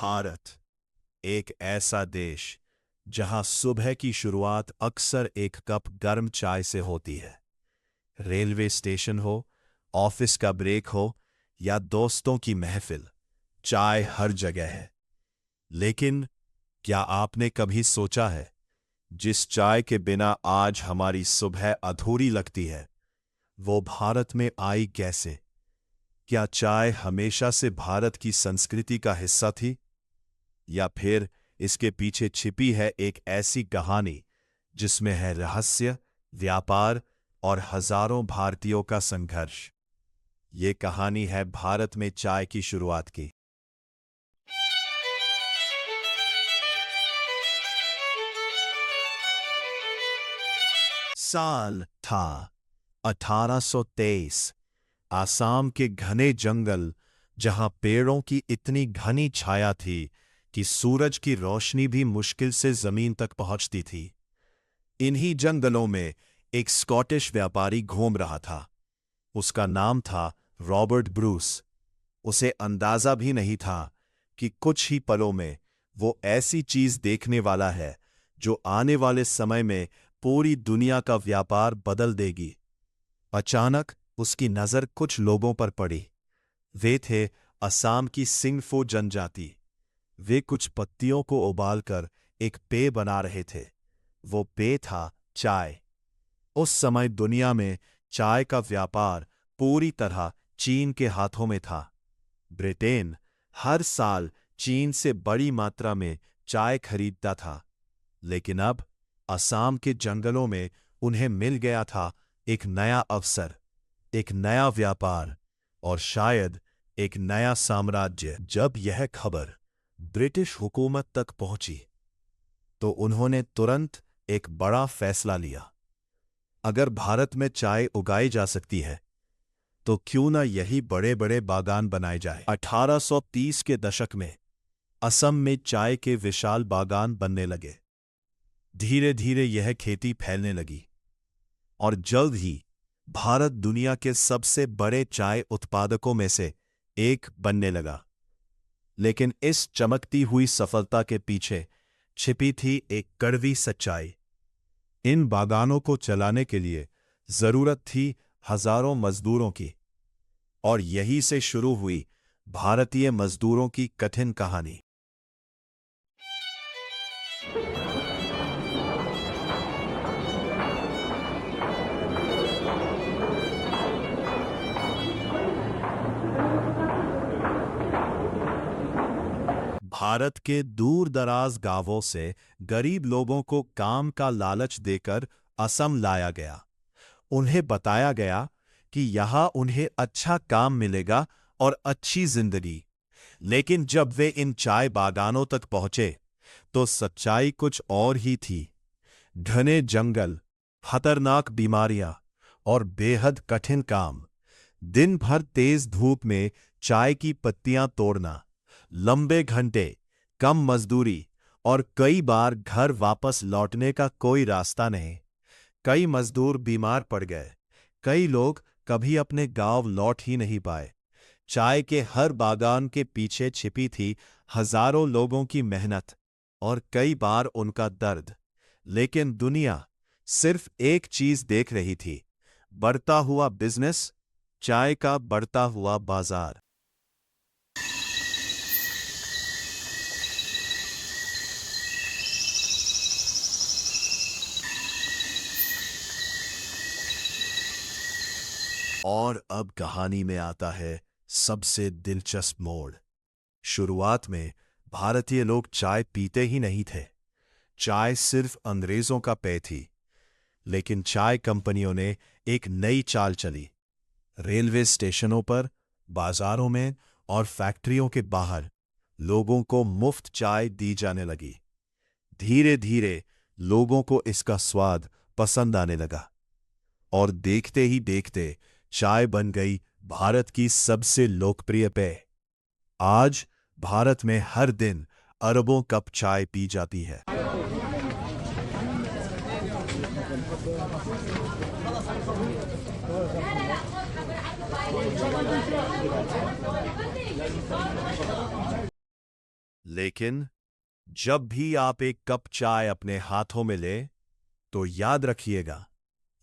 भारत एक ऐसा देश जहां सुबह की शुरुआत अक्सर एक कप गर्म चाय से होती है। रेलवे स्टेशन हो, ऑफिस का ब्रेक हो या दोस्तों की महफिल, चाय हर जगह है। लेकिन क्या आपने कभी सोचा है, जिस चाय के बिना आज हमारी सुबह अधूरी लगती है, वो भारत में आई कैसे? क्या चाय हमेशा से भारत की संस्कृति का हिस्सा थी, या फिर इसके पीछे छिपी है एक ऐसी कहानी जिसमें है रहस्य, व्यापार और हजारों भारतीयों का संघर्ष? ये कहानी है भारत में चाय की शुरुआत की। साल था 1823। आसाम के घने जंगल, जहां पेड़ों की इतनी घनी छाया थी कि सूरज की रोशनी भी मुश्किल से जमीन तक पहुंचती थी। इन्हीं जंगलों में एक स्कॉटिश व्यापारी घूम रहा था। उसका नाम था रॉबर्ट ब्रूस। उसे अंदाजा भी नहीं था कि कुछ ही पलों में वो ऐसी चीज देखने वाला है जो आने वाले समय में पूरी दुनिया का व्यापार बदल देगी। अचानक उसकी नजर कुछ लोगों पर पड़ी। वे थे असम की सिंगफो जनजाति। वे कुछ पत्तियों को उबालकर एक पेय बना रहे थे। वो पेय था चाय। उस समय दुनिया में चाय का व्यापार पूरी तरह चीन के हाथों में था। ब्रिटेन हर साल चीन से बड़ी मात्रा में चाय खरीदता था। लेकिन अब असम के जंगलों में उन्हें मिल गया था एक नया अवसर, एक नया व्यापार और शायद एक नया साम्राज्य। जब यह खबर ब्रिटिश हुकूमत तक पहुंची तो उन्होंने तुरंत एक बड़ा फैसला लिया। अगर भारत में चाय उगाई जा सकती है तो क्यों न यही बड़े बड़े बागान बनाए जाए। 1830 के दशक में असम में चाय के विशाल बागान बनने लगे। धीरे धीरे यह खेती फैलने लगी और जल्द ही भारत दुनिया के सबसे बड़े चाय उत्पादकों में से एक बनने लगा। लेकिन इस चमकती हुई सफलता के पीछे छिपी थी एक कड़वी सच्चाई। इन बागानों को चलाने के लिए जरूरत थी हजारों मजदूरों की, और यही से शुरू हुई भारतीय मजदूरों की कठिन कहानी। भारत के दूर दराज गांवों से गरीब लोगों को काम का लालच देकर असम लाया गया। उन्हें बताया गया कि यहां उन्हें अच्छा काम मिलेगा और अच्छी जिंदगी। लेकिन जब वे इन चाय बागानों तक पहुंचे तो सच्चाई कुछ और ही थी। घने जंगल, खतरनाक बीमारियां और बेहद कठिन काम। दिन भर तेज धूप में चाय की पत्तियां तोड़ना, लंबे घंटे, कम मजदूरी और कई बार घर वापस लौटने का कोई रास्ता नहीं। कई मजदूर बीमार पड़ गए। कई लोग कभी अपने गांव लौट ही नहीं पाए। चाय के हर बागान के पीछे छिपी थी हजारों लोगों की मेहनत और कई बार उनका दर्द। लेकिन दुनिया सिर्फ एक चीज देख रही थी, बढ़ता हुआ बिजनेस, चाय का बढ़ता हुआ बाजार। और अब कहानी में आता है सबसे दिलचस्प मोड़। शुरुआत में भारतीय लोग चाय पीते ही नहीं थे। चाय सिर्फ अंग्रेजों का पेय थी। लेकिन चाय कंपनियों ने एक नई चाल चली। रेलवे स्टेशनों पर, बाजारों में और फैक्ट्रियों के बाहर लोगों को मुफ्त चाय दी जाने लगी। धीरे धीरे लोगों को इसका स्वाद पसंद आने लगा और देखते ही देखते चाय बन गई भारत की सबसे लोकप्रिय पेय। आज भारत में हर दिन अरबों कप चाय पी जाती है। लेकिन जब भी आप एक कप चाय अपने हाथों में ले, तो याद रखिएगा,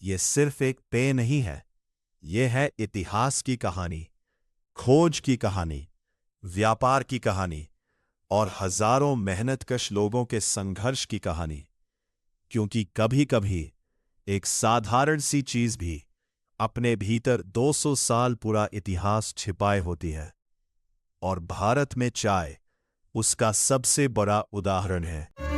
यह सिर्फ एक पेय नहीं है। यह है इतिहास की कहानी, खोज की कहानी, व्यापार की कहानी और हजारों मेहनतकश लोगों के संघर्ष की कहानी। क्योंकि कभी-कभी एक साधारण सी चीज भी अपने भीतर 200 साल पूरा इतिहास छिपाए होती है, और भारत में चाय उसका सबसे बड़ा उदाहरण है।